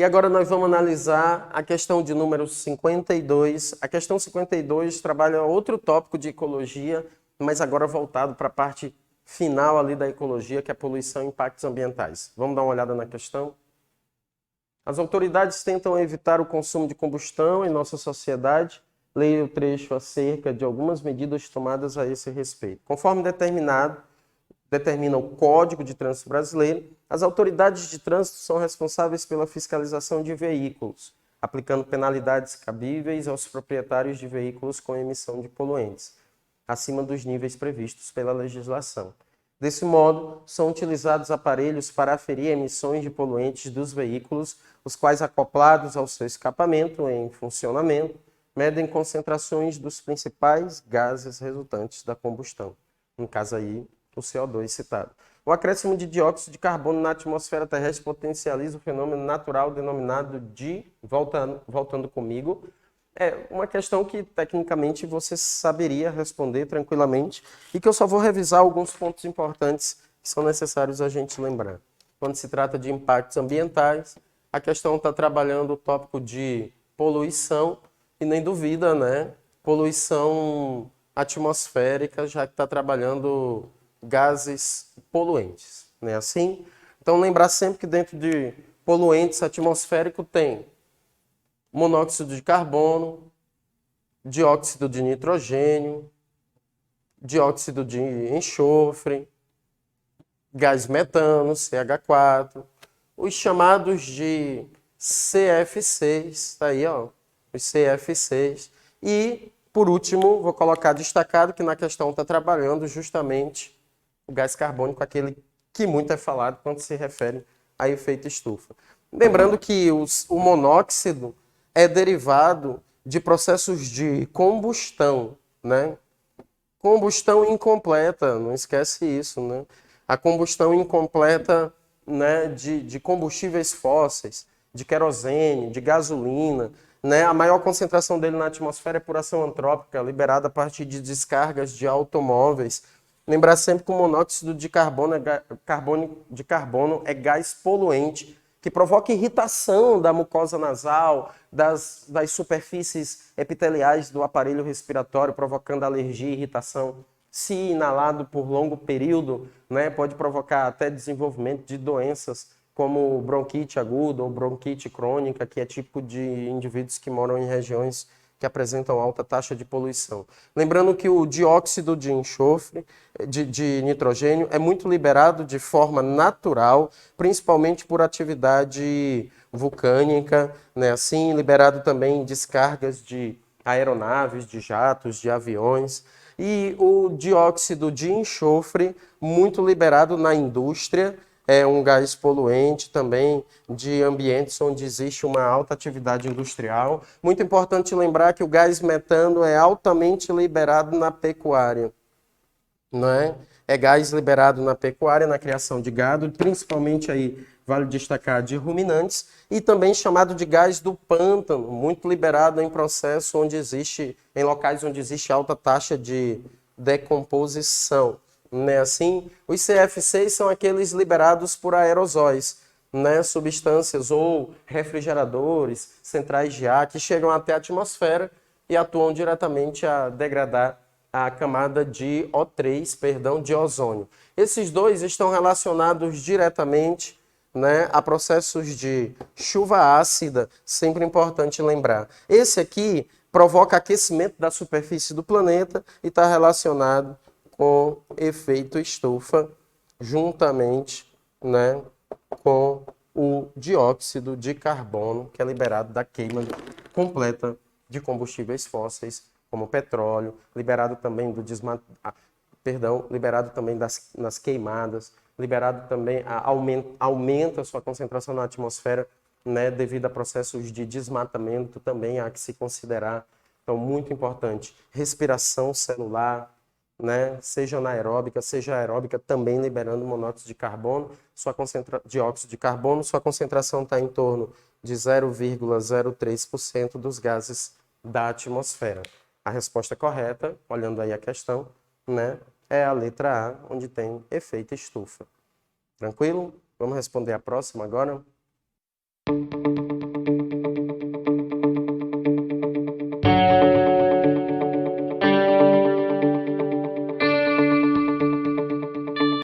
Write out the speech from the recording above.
E agora nós vamos analisar a questão de número 52. A questão 52 trabalha outro tópico de ecologia, mas agora voltado para a parte final ali da ecologia, que é a poluição e impactos ambientais. Vamos dar uma olhada na questão? As autoridades tentam evitar o consumo de combustão em nossa sociedade. Leia o trecho acerca de algumas medidas tomadas a esse respeito. Conforme determina o Código de Trânsito Brasileiro, as autoridades de trânsito são responsáveis pela fiscalização de veículos, aplicando penalidades cabíveis aos proprietários de veículos com emissão de poluentes, acima dos níveis previstos pela legislação. Desse modo, são utilizados aparelhos para aferir emissões de poluentes dos veículos, os quais, acoplados ao seu escapamento em funcionamento, medem concentrações dos principais gases resultantes da combustão. No caso aí, o CO2 citado. O acréscimo de dióxido de carbono na atmosfera terrestre potencializa o fenômeno natural denominado de, voltando comigo, é uma questão que tecnicamente você saberia responder tranquilamente e que eu só vou revisar alguns pontos importantes que são necessários a gente lembrar. Quando se trata de impactos ambientais, a questão está trabalhando o tópico de poluição e nem duvida, né? Poluição atmosférica, já que está trabalhando gases poluentes, não é assim? Então lembrar sempre que dentro de poluentes atmosféricos tem monóxido de carbono, dióxido de nitrogênio, dióxido de enxofre, gás metano, CH4, os chamados de CF6, está aí, ó, os CF6. E, por último, vou colocar destacado que na questão está trabalhando justamente o gás carbônico, aquele que muito é falado quando se refere a efeito estufa. Lembrando que o monóxido é derivado de processos de combustão, né? Combustão incompleta, não esquece isso, né? A combustão incompleta, né, de combustíveis fósseis, de querosene, de gasolina, né? A maior concentração dele na atmosfera é por ação antrópica, liberada a partir de descargas de automóveis. Lembrar sempre que o monóxido de carbono é gás poluente, que provoca irritação da mucosa nasal, das superfícies epiteliais do aparelho respiratório, provocando alergia e irritação. Se inalado por longo período, né, pode provocar até desenvolvimento de doenças como bronquite aguda ou bronquite crônica, que é típico de indivíduos que moram em regiões que apresentam alta taxa de poluição. Lembrando que o dióxido de enxofre, de nitrogênio, é muito liberado de forma natural, principalmente por atividade vulcânica, né? Assim, liberado também em descargas de aeronaves, de jatos, de aviões. E o dióxido de enxofre, muito liberado na indústria, é um gás poluente também de ambientes onde existe uma alta atividade industrial. Muito importante lembrar que o gás metano é altamente liberado na pecuária, não é? É gás liberado na pecuária, na criação de gado, principalmente aí, vale destacar, de ruminantes, e também chamado de gás do pântano, muito liberado em processo onde existe, em locais onde existe alta taxa de decomposição. Né? Assim, os CF6 são aqueles liberados por aerosóis, né? Substâncias ou refrigeradores, centrais de ar, que chegam até a atmosfera e atuam diretamente a degradar a camada de O3, de ozônio. Esses dois estão relacionados diretamente, né, a processos de chuva ácida, sempre importante lembrar. Esse aqui provoca aquecimento da superfície do planeta e está relacionado com efeito estufa, juntamente, né, com o dióxido de carbono, que é liberado da queima completa de combustíveis fósseis, como petróleo, liberado também liberado também nas queimadas, liberado também, aumenta a sua concentração na atmosfera, né, devido a processos de desmatamento também há que se considerar. Então, muito importante, respiração celular, né, seja anaeróbica, seja aeróbica, também liberando monóxido de carbono, dióxido de carbono, sua concentração está em torno de 0,03% dos gases da atmosfera. A resposta correta, olhando aí a questão, né, é a letra A, onde tem efeito estufa. Tranquilo? Vamos responder a próxima agora?